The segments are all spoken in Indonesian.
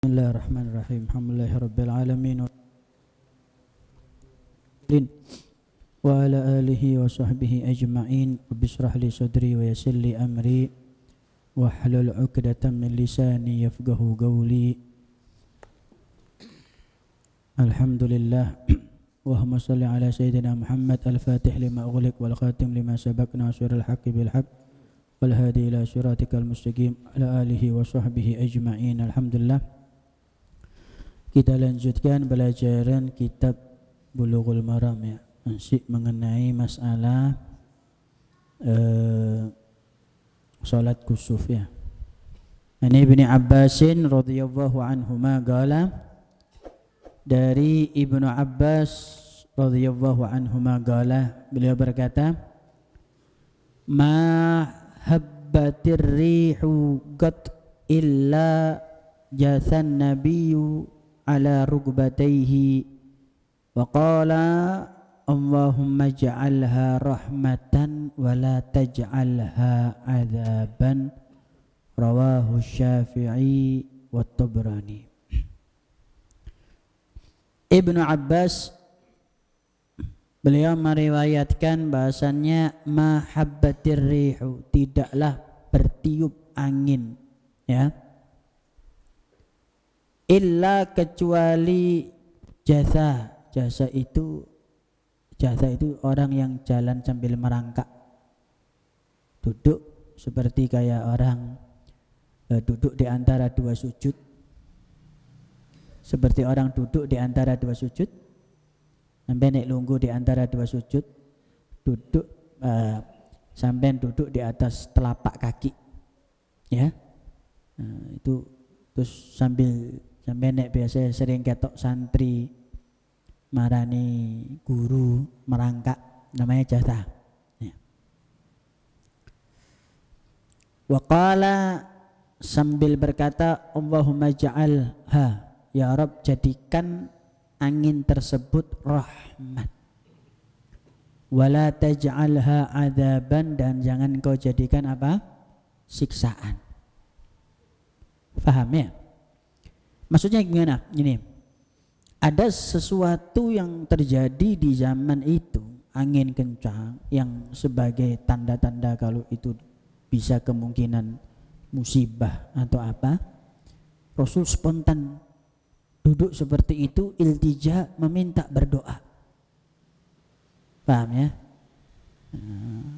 Bismillahirrahmanirrahim. Alhamdulillahirabbil alamin wa ala alihi wa sahbihi ajma'in. Rabbi shrah li sadri wa yassir li amri wa hlul 'uqdatam min lisani yafqahu qawli. Alhamdulillah. Allahumma shalli ala sayyidina Muhammad al-fatih lima ughliq wal khatim lima sabaq nasirul haqqi bil haqq wal hadi ila siratikal mustaqim ala alihi wa sahbihi ajma'in. Alhamdulillah. Kita lanjutkan pelajaran kitab Bulughul Maram ya, masih mengenai masalah salat kusuf ya. Ini Ibnu Abbasin radhiyallahu anhuma qala, dari Ibnu Abbas radhiyallahu anhuma qala, beliau berkata, ma habbatir rihu qat illa jathan nabiyyu ala rukbatayhi wa qala Allahumma ja'alha rahmatan wa la taj'alha adzaban, rawahu Syafi'i wa Tabrani. Ibnu Abbas beliau meriwayatkan bahasanya mahabbatir rihu, tidaklah bertiup angin ya, illa kecuali jasa itu orang yang jalan sambil merangkak, duduk seperti kayak orang duduk di antara dua sujud, seperti orang duduk di antara dua sujud, sampai naik lunggu di antara dua sujud, duduk sampai duduk di atas telapak kaki ya, itu terus sampai nek biasa sering ketok santri marani guru merangkak, namanya jatah ya. Wa qala, sambil berkata, Allahumma ja'alha, ya Rabb jadikan angin tersebut rahmat, wala taj'alha adzaban, dan jangan kau jadikan apa? Siksaan. Paham ya? Maksudnya gimana? Ini ada sesuatu yang terjadi di zaman itu, angin kencang, yang sebagai tanda-tanda kalau itu bisa kemungkinan musibah atau apa. Rasul spontan duduk seperti itu, iltija, meminta berdoa. Paham ya?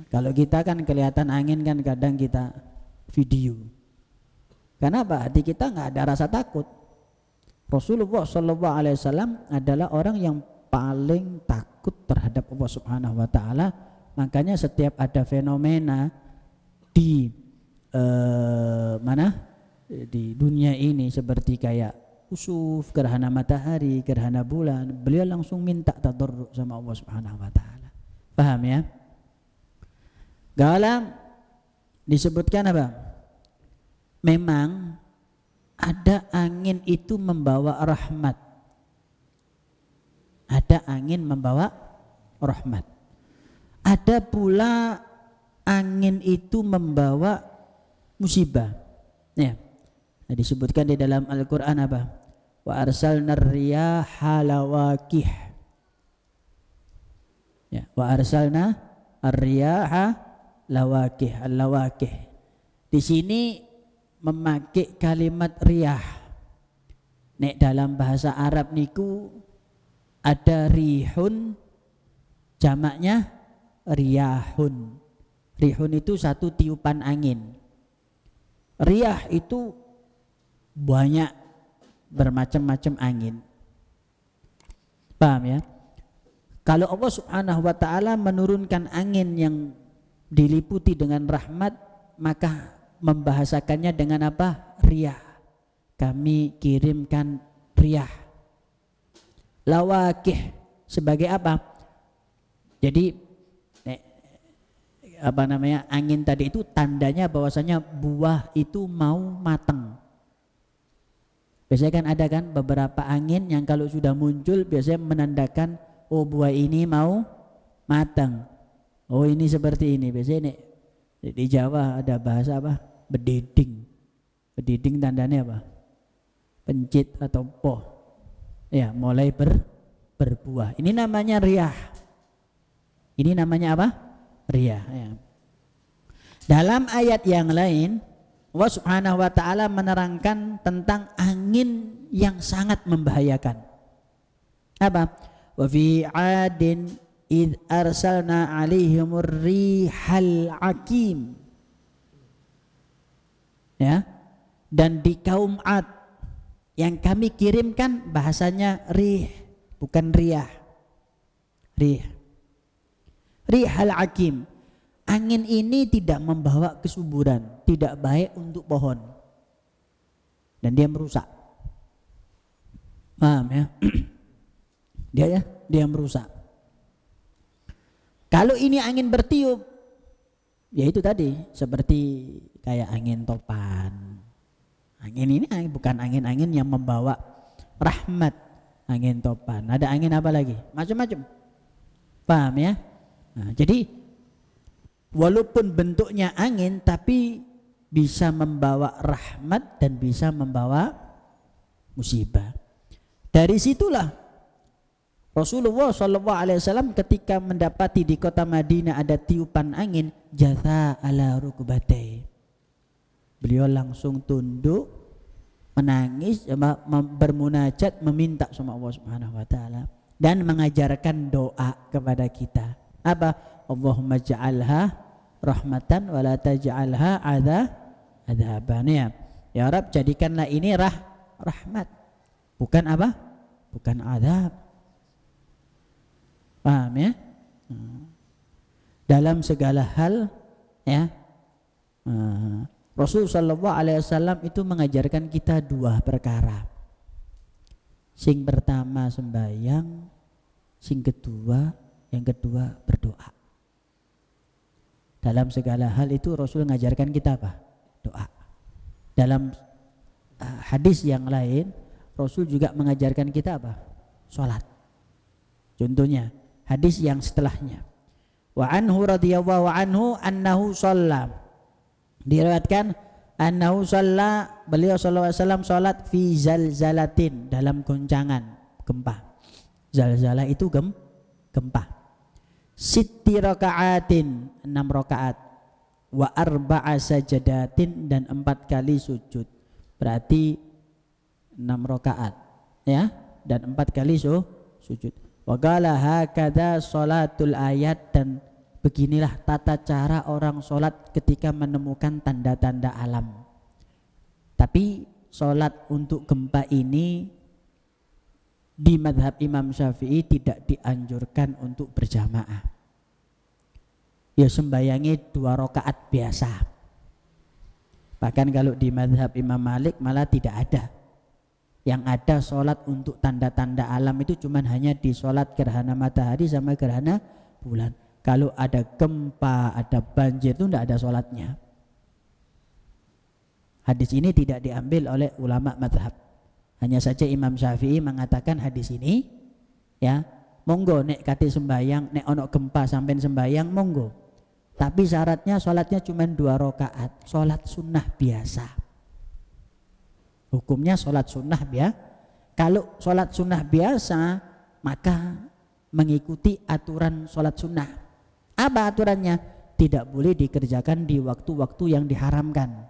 Kalau kita kan kelihatan angin kan kadang kita video. Kenapa? Hati kita nggak ada rasa takut. Rasulullah SAW adalah orang yang paling takut terhadap Allah Subhanahu Wa Taala. Makanya setiap ada fenomena di di dunia ini seperti kayak kusuf, gerhana matahari, gerhana bulan, beliau langsung minta tadarruk sama Allah Subhanahu Wa Taala. Paham ya? Gala disebutkan apa? Memang ada angin itu membawa rahmat. Ada angin membawa rahmat. Ada pula angin itu membawa musibah. Ya. Nah, disebutkan di dalam Al-Qur'an apa? Wa arsalnar riyaha lawaqih. Ya, wa arsalna ar-riyaha lawaqih, al-lawaqih. Di sini memakai kalimat riyah. Nek dalam bahasa Arab niku ada rihun, jamaknya riyahun. Rihun itu satu tiupan angin. Riyah itu banyak bermacam-macam angin. Paham ya? Kalau Allah Subhanahu Wa Taala menurunkan angin yang diliputi dengan rahmat, maka membahasakannya dengan apa? Riyah. Kami kirimkan riyah. Lawaqih sebagai apa? Jadi angin tadi itu tandanya bahwasanya buah itu mau matang. Biasanya kan ada kan beberapa angin yang kalau sudah muncul biasanya menandakan oh buah ini mau matang. Oh ini seperti ini. Biasanya di Jawa ada bahasa apa? Bediding. Bediding tandanya apa? pencit atau poh, ya mulai berbuah. Ini namanya riyah. Ini namanya apa? Riyah. Ya. Dalam ayat yang lain, Allah Subhanahu wa taala menerangkan tentang angin yang sangat membahayakan. Apa? Wa fi 'adin id arsalna 'alaihimur rihal aqim. Ya. Dan di kaum Ad yang kami kirimkan bahasanya rih, bukan riyah. Rih. Rihal aqim. Angin ini tidak membawa kesuburan, tidak baik untuk pohon. Dan dia merusak. Paham ya? Dia merusak. Kalau ini angin bertiup, ya itu tadi seperti kayak angin topan. Angin ini bukan angin-angin yang membawa rahmat, angin topan. Ada angin apa lagi? Macam-macam. Paham ya? Nah, jadi walaupun bentuknya angin tapi bisa membawa rahmat dan bisa membawa musibah. Dari situlah Rasulullah SAW ketika mendapati di kota Madinah ada tiupan angin, jatha ala rukbatai. Beliau langsung tunduk, menangis, bermunajat, meminta sama Allah Subhanahu wa taala dan mengajarkan doa kepada kita. Apa? Allahumma ja'alha rahmatan wa la taj'alha adzaban. Ya Rabb, jadikanlah ini rahmat. Bukan apa? Bukan azab. Paham ya? Dalam segala hal ya. Rasul sallallahu alaihi wasallam itu mengajarkan kita dua perkara. Sing pertama sembahyang, yang kedua berdoa. Dalam segala hal itu Rasul mengajarkan kita apa? Doa. Dalam hadis yang lain Rasul juga mengajarkan kita apa? Salat. Contohnya hadis yang setelahnya. Wa anhu radhiyallahu anhu annahu shalla. Diriwayatkan annahu shalla, beliau sallallahu alaihi wasallam salat fi zalzalatin, dalam goncangan gempa. Zalzalah itu gempa. Sitti raka'atin, 6 rakaat. Wa arba'a sajadatin, dan 4 kali sujud. Berarti 6 rakaat ya, dan 4 kali sujud. Wa qala hakadha sholatul ayat, dan beginilah tata cara orang sholat ketika menemukan tanda-tanda alam. Tapi sholat untuk gempa ini di madhab Imam Syafi'i tidak dianjurkan untuk berjamaah. Ya sembayangi 2 rakaat biasa. Bahkan kalau di madhab Imam Malik malah tidak ada. Yang ada sholat untuk tanda-tanda alam itu cuman hanya di sholat gerhana matahari sama gerhana bulan. Kalau ada gempa, ada banjir itu tidak ada sholatnya. Hadis ini tidak diambil oleh ulama madhab. Hanya saja Imam Syafi'i mengatakan hadis ini ya, monggo nek kate sembayang, nek ono gempa sampai sembayang monggo. Tapi syaratnya sholatnya cuma 2 rakaat, sholat sunnah biasa. Hukumnya sholat sunnah biasa. Kalau sholat sunnah biasa maka mengikuti aturan sholat sunnah. Apa aturannya? Tidak boleh dikerjakan di waktu-waktu yang diharamkan.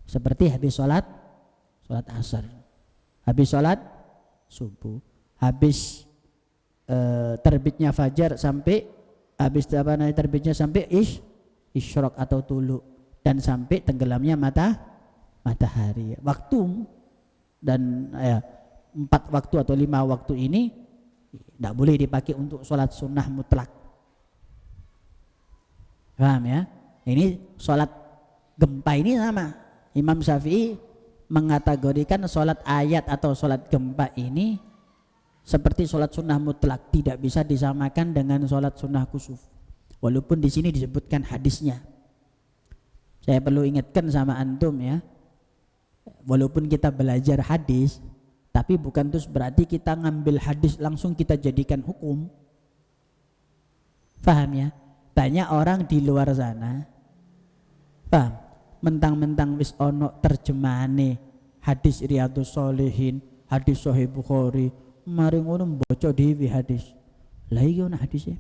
Seperti habis sholat asar, habis sholat subuh, habis terbitnya fajar sampai habis terbitnya sampai isyraq atau tulu, dan sampai tenggelamnya matahari. Waktu dan 4 waktu atau 5 waktu ini tidak boleh dipakai untuk sholat sunnah mutlak. Paham ya? Ini sholat gempa ini sama. Imam Syafi'i mengategorikan sholat ayat atau sholat gempa ini seperti sholat sunnah mutlak, tidak bisa disamakan dengan sholat sunnah kusuf. Walaupun di sini disebutkan hadisnya. Saya perlu ingatkan sama antum ya. Walaupun kita belajar hadis, tapi bukan terus berarti kita ngambil hadis langsung kita jadikan hukum. Paham ya? Banyak orang di luar sana, paham, mentang-mentang wis ono terjemahane hadis Riyadhus Shalihin, hadis Sahih Bukhari, mari ngono baca dhewe hadis. Lah iki ono hadisnya.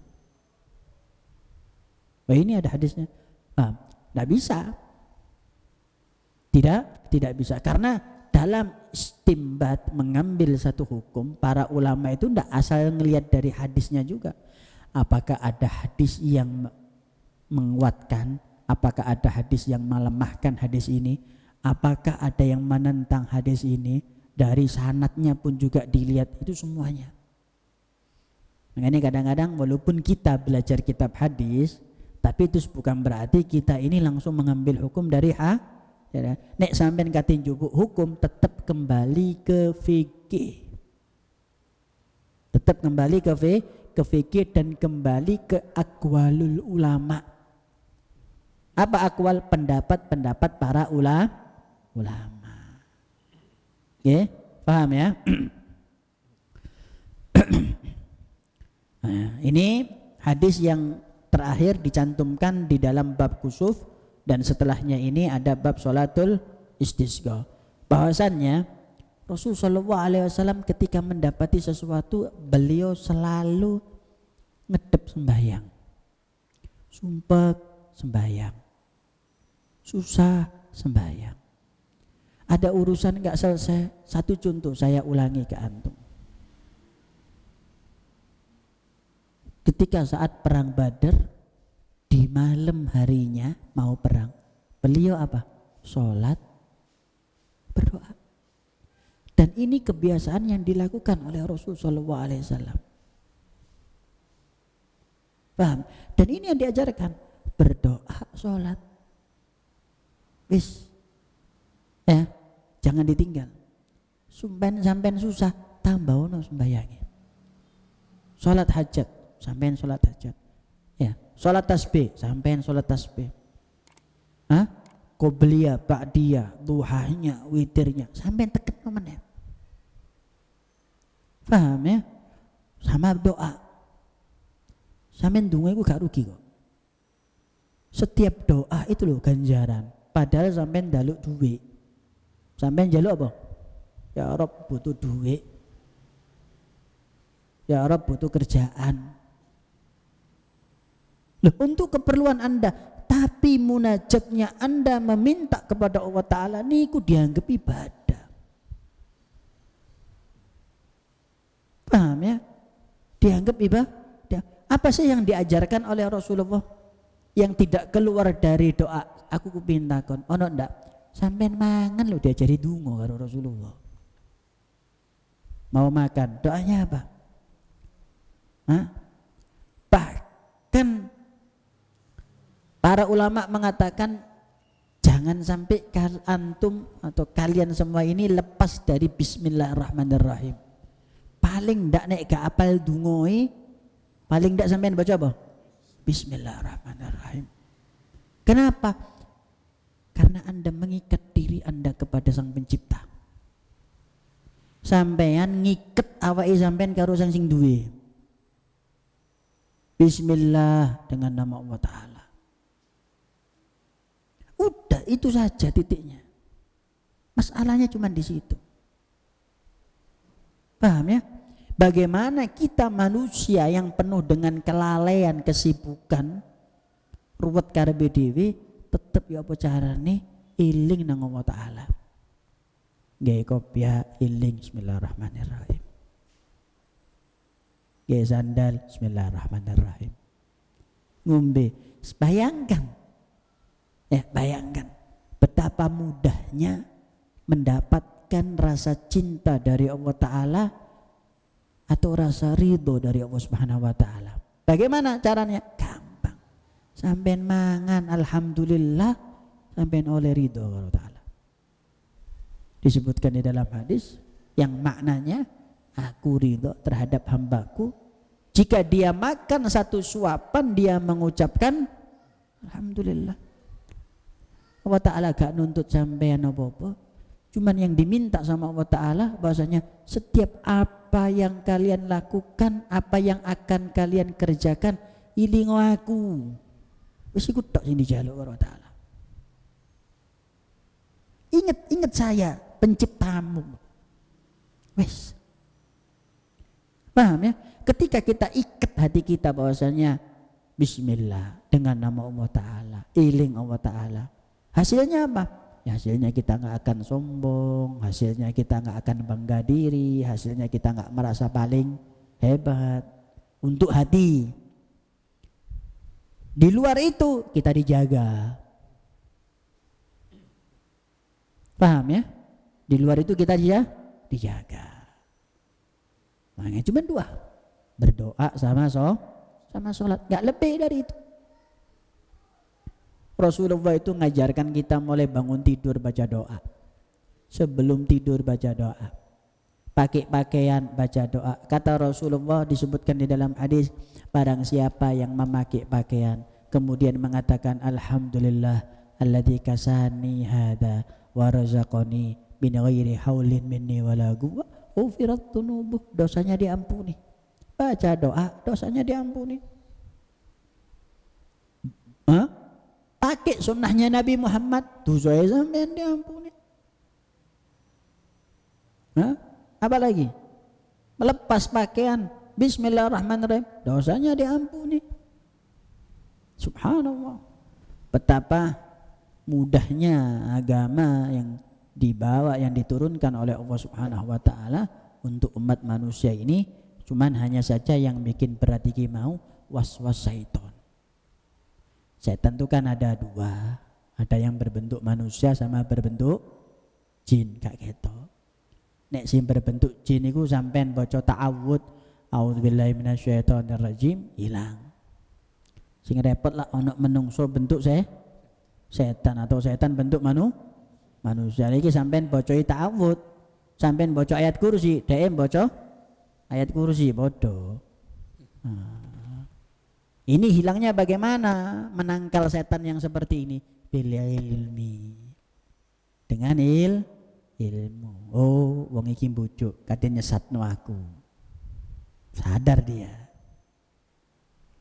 Wah ini ada hadisnya. Tidak bisa. Tidak bisa. Karena dalam istimbat mengambil satu hukum, para ulama itu tidak asal ngelihat dari hadisnya juga. Apakah ada hadis yang menguatkan? Apakah ada hadis yang melemahkan hadis ini? Apakah ada yang menentang hadis ini? Dari sanadnya pun juga dilihat, itu semuanya. Makanya kadang-kadang walaupun kita belajar kitab hadis, tapi itu bukan berarti kita ini langsung mengambil hukum dari ya, nek sampean katin jupuk hukum tetap kembali ke fikih. Tetap kembali ke fikih dan kembali ke aqwalul ulama. Apa aqwal? Pendapat para ulama. Oke, paham ya? Nah, ini hadis yang terakhir dicantumkan di dalam bab kusuf, dan setelahnya ini ada bab sholatul istisqa. Bahwasannya Rasulullah SAW ketika mendapati sesuatu, beliau selalu ngedep sembahyang, sumpah sembahyang, susah sembahyang. Ada urusan nggak selesai, satu contoh saya ulangi ke antum. Ketika saat perang Badar, di malam harinya mau perang, beliau apa? Sholat, berdoa. Dan ini kebiasaan yang dilakukan oleh Rasulullah SAW. Paham? Dan ini yang diajarkan, berdoa, sholat. Wis, ya, jangan ditinggal. Sampai susah, tambah ono sembayangnya. Sholat hajat, sampean sholat hajat, ya, sholat tasbih, sampean sholat tasbih, qobliyah, ba'diyah, duhanya, witirnya, sampean teken momennya. Paham ya? Sama doa, sampean donga iku gak rugi kok. Setiap doa itu loh ganjaran. Padahal sampean njaluk duit, sampean njaluk apa? Ya Rob butuh duit, ya Rob butuh kerjaan. Loh, untuk keperluan Anda, tapi munajatnya Anda meminta kepada Allah Ta'ala, niku dianggap ibadah. Paham ya? Dianggap ibadah. Apa sih yang diajarkan oleh Rasulullah yang tidak keluar dari doa? Aku kupintakon, ono ndak? Sampean mangan lo diajari dungo karo Rasulullah. Mau makan, doanya apa? Bahkan para ulama mengatakan jangan sampai antum atau kalian semua ini lepas dari Bismillahirrahmanirrahim. Paling ndak nek gak apal dungoi, paling ndak sampean baca apa? Bismillahirrahmanirrahim. Kenapa? Karena Anda mengikat diri Anda kepada Sang Pencipta. Sampean ngiket awake sampean karo sang sing duwe. Bismillah dengan nama Allah Ta'ala. Udah itu saja titiknya. Masalahnya cuma di situ. Paham ya? Bagaimana kita manusia yang penuh dengan kelalaian, kesibukan, ruwet karepe dhewe, tetep ya apa carane eling nang Allah Ta'ala. Nggih kopiah eling bismillahirrahmanirrahim. Nggih sandal bismillahirrahmanirrahim. Ngombe, bayangkan. Ya, bayangkan betapa mudahnya mendapatkan rasa cinta dari Allah Ta'ala atau rasa ridho dari Allah Subhanahu wa Ta'ala. Bagaimana caranya? Gampang. Sampean mangan alhamdulillah, sampean oleh ridho Allah Ta'ala. Disebutkan di dalam hadis yang maknanya aku ridho terhadap hambaku jika dia makan satu suapan dia mengucapkan alhamdulillah. Allah Ta'ala gak nuntut sampean apa-apa, cuman yang diminta sama Allah Ta'ala bahwasanya setiap apa yang kalian lakukan, apa yang akan kalian kerjakan, ilingo aku. Wis iku tok sing dijaluk Allah Ta'ala. Ingat saya, penciptamu. Wes. Paham ya? Ketika kita ikat hati kita bahwasanya bismillah dengan nama Allah Ta'ala, iling Allah Ta'ala. Hasilnya apa? Ya, hasilnya kita nggak akan sombong, hasilnya kita nggak akan bangga diri, hasilnya kita nggak merasa paling hebat. Untuk hati. Di luar itu kita dijaga. Paham ya? Di luar itu kita dijaga. Makanya cuma dua. Berdoa sama sholat. Gak lebih dari itu. Rasulullah itu ngajarkan kita mulai bangun tidur baca doa. Sebelum tidur baca doa. Pakai pakaian baca doa. Kata Rasulullah disebutkan di dalam hadis, barang siapa yang memakai pakaian kemudian mengatakan alhamdulillah alladzi kasani hada wa razaqani min ghairi haulin minni wala quwwah ghufirat dzunubuh, dosanya diampuni. Baca doa, dosanya diampuni. Pakai sunnahnya Nabi Muhammad, dosanya sampean diampuni. Apa lagi? Melepas pakaian, bismillahirrahmanirrahim, dosanya diampuni. Subhanallah. Betapa mudahnya agama yang dibawa, yang diturunkan oleh Allah Subhanahu wa taala untuk umat manusia ini. Cuman hanya saja yang bikin berat iki mau was-was syaitan. Setan itu kan ada dua, ada yang berbentuk manusia sama berbentuk jin, kak gitu. Nek sing berbentuk jin iku sampean baca ta'awud a'udzubillahi minasyaitonirrajim hilang. Sing repot lah ono menungso bentuk setan atau setan bentuk manusia. Iki sampean baca ta'awud, sampean baca ayat kursi, dhewe baca ayat kursi bodoh. Ini hilangnya bagaimana? Menangkal setan yang seperti ini bil ilmi. Dengan ilmu. Oh, wong iki mbujuk, katanya nyesatno aku. Sadar dia.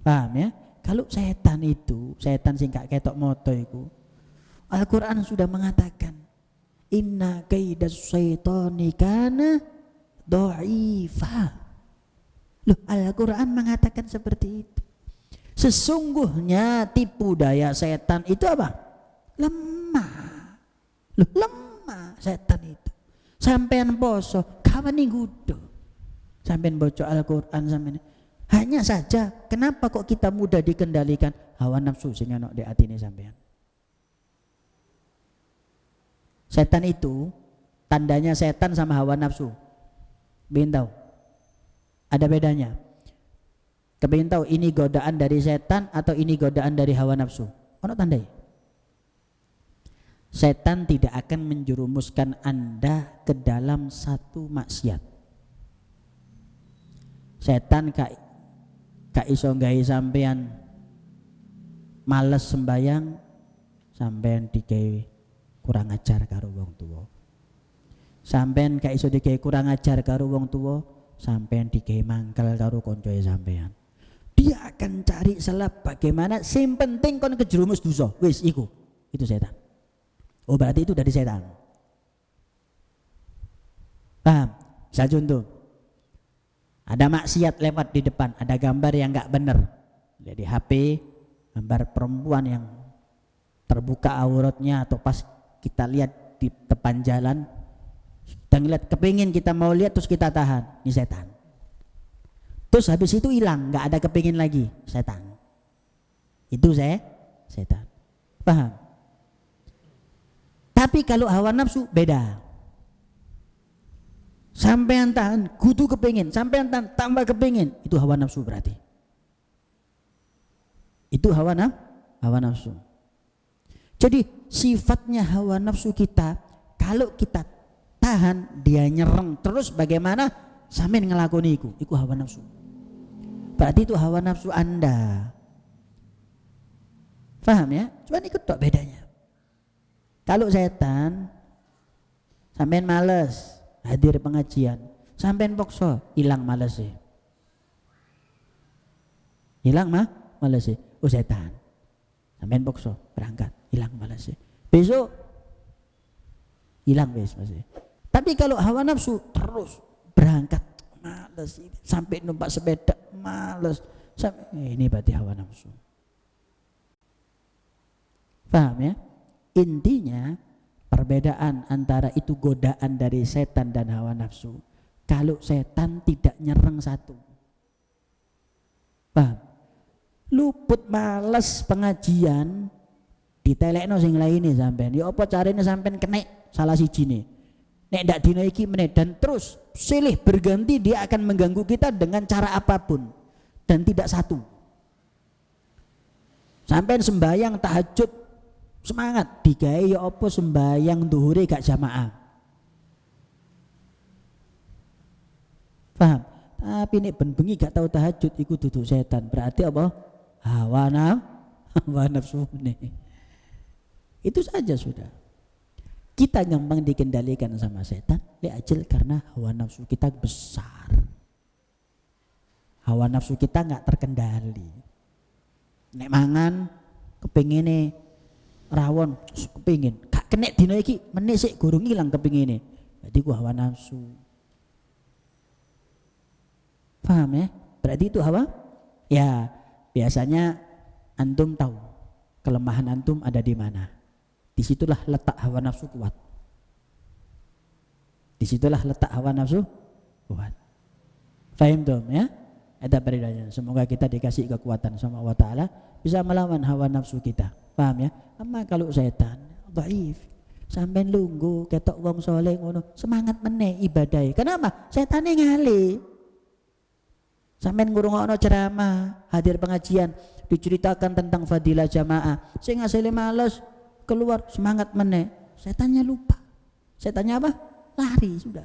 Paham ya? Kalau setan itu, setan sing gak ketok moto iku, Al-Qur'an sudah mengatakan, inna kaidas syaitani kana dha'ifa. Loh, Al-Qur'an mengatakan seperti itu. Sesungguhnya tipu daya setan itu apa? Lemah. Loh, lemah setan itu. Sampean poso, kawan gudo. Sampean baca Al-Qur'an sampean. Hanya saja, kenapa kok kita mudah dikendalikan hawa nafsu sing ana di atine sampean? Setan itu tandanya setan sama hawa nafsu. Pengen tahu? Ada bedanya? Kepengin tahu ini godaan dari setan atau ini godaan dari hawa nafsu? Ono tandai? Setan tidak akan menjerumuskan Anda ke dalam satu maksiat. Setan kak iso gawe sampean males sembayang, sampean digawe kurang ajar karo wong tuwa. Sampean kak iso digawe kurang ajar karo wong tuwa, sampean digawe mangkel karo koncoe sampean. Dia akan cari selap bagaimana sing penting kon kejerumus dosa. Wis iku. Itu setan. Oh, berarti itu dari setan. Paham? Saya contoh. Ada maksiat lewat di depan, ada gambar yang enggak benar. Jadi HP gambar perempuan yang terbuka auratnya, atau pas kita lihat di depan jalan, kita ngeliat kepingin, kita mau lihat terus kita tahan. Ini setan. Terus habis itu hilang, nggak ada kepingin lagi, setan. Itu setan. Paham? Tapi kalau hawa nafsu beda. Sampean tahan, kudu kepingin, sampean tahan, tambah kepingin, itu hawa nafsu berarti. Itu hawa nafsu. Jadi sifatnya hawa nafsu kita, kalau kita tahan, dia nyereng terus bagaimana? Sampean ngelakoni iku hawa nafsu. Berarti itu hawa nafsu Anda. Paham ya? Cuman ikut tok bedanya. Kalau setan, sampean males hadir pengajian, sampean pokso, hilang malesnya. Hilang malesnya. Oh, setan. Sampean pokso berangkat, hilang malesnya. Besok hilang wis masih. Tapi kalau hawa nafsu terus berangkat, males, sampai numpak sepeda males, ini berarti hawa nafsu. Paham ya? Intinya perbedaan antara itu godaan dari setan dan hawa nafsu. Kalau setan tidak nyerang satu, paham? Luput males pengajian, ditelekno sing lainnya sampean. Ya apa carane sampean kena salah siji nih. Nek ndak dina iki meneh dan terus silih berganti dia akan mengganggu kita dengan cara apapun dan tidak satu. Sampean sembayang tahajud semangat digawe ya apa sembayang duhure gak jamaah. Paham? Tapi nek ben bengi gak tahu tahajud iku duduk setan. Berarti apa? Hawa nafsu nih. Itu saja sudah. Kita gampang dikendalikan sama setan li'ajil karena hawa nafsu kita besar. Hawa nafsu kita nggak terkendali. Nek mangan kepingine rawon kepingin, gak kena dina iki meneh sik gurung ilang kepingine. Berarti ku hawa nafsu. Paham ya? Berarti itu hawa? Ya, biasanya antum tahu kelemahan antum ada di mana. Disitulah letak hawa nafsu kuat. Disitulah letak hawa nafsu kuat. Fahim tuh ya? Ada beridanya. Semoga kita dikasih kekuatan sama Allah Ta'ala bisa melawan hawa nafsu kita. Paham ya? Amma kalau setan dhaif, sampean lungguh ketok wong soleh ngono, semangat meneh ibadai. Kenapa? Setane ngali. Sampean ngurungokno ceramah, hadir pengajian, diceritakan tentang fadilah jamaah. Sing asale males keluar semangat meneh, setannya lupa. Setannya apa? Lari sudah.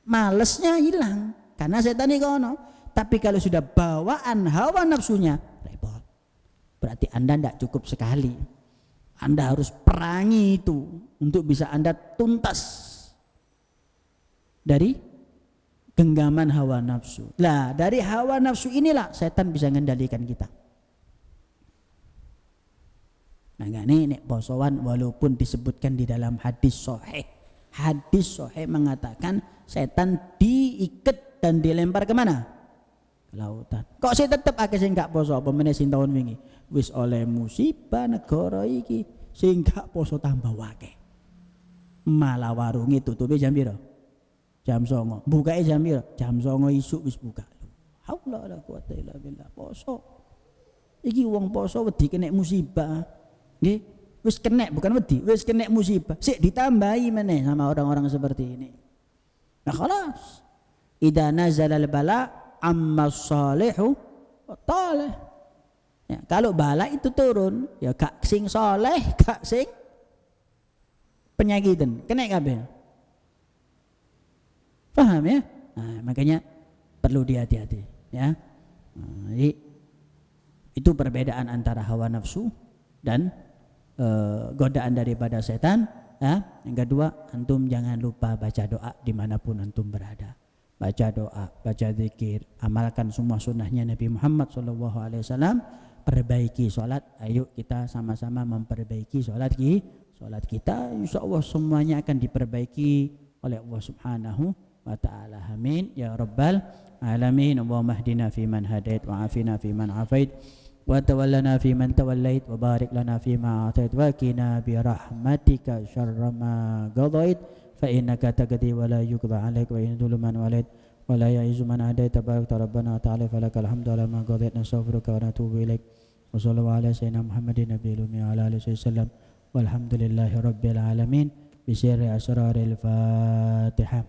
Malesnya hilang karena setannya kono. Tapi kalau sudah bawaan hawa nafsunya repot. Berarti Anda tidak cukup sekali. Anda harus perangi itu untuk bisa Anda tuntas dari genggaman hawa nafsu. Lah dari hawa nafsu inilah setan bisa mengendalikan kita. Nah ini nek posoan walaupun disebutkan di dalam hadis sahih. Hadis sahih mengatakan setan diikat dan dilempar kemana? Ke lautan. Kok saya tetap akeh sing gak poso apa meneh sing taun wingi. Wis oleh musibah negara iki sing gak poso tambah akeh. Malah warunge tutupe jam piro? Jam 09.00. Bukake jam piro? Jam 09.00 isuk wis buka. Haula wala quwata illa billah. Poso. Iki wong poso wedi kena musibah. Nggih, wis kena bukan wedi, wis kena musibah. Sik ditambahi meneh sama orang-orang seperti ini. Nah, khalas. Idza nazala al-bala amma shalihu wa talih. Ya, kalau bala itu turun, ya gak sing saleh, gak sing penyakitan. Kena kabeh. Paham ya? Nah, makanya perlu dihati-hati ya. Nah, itu perbedaan antara hawa nafsu dan godaan daripada setan ya. Yang kedua, antum jangan lupa baca doa dimanapun antum berada. Baca doa, baca zikir, amalkan semua sunnahnya Nabi Muhammad SAW. Perbaiki sholat. Ayo kita sama-sama memperbaiki sholat kita. Insya Allah semuanya akan diperbaiki oleh Allah Subhanahu wa ta'ala. Amin ya rabbal alamin. Allahumma hdina fi man hadait wa afina fi man afait wa tawallana fi man tawallait wa barik lana fi ma atait wa qina bi rahmatika syarra ma qadait fa innaka taqdi wa la yuqda alaik wa inna man walait wa la ya'izu man adait tabarak rabbana ta'ala falakal hamdu ala ma qadait nastaghfiruka wa natubu ilaik wa sallallahu ala sayyidina Muhammadin nabiyil ummi wa ala alihi wasallam walhamdulillahi rabbil alamin bi sirri asraril Fatihah.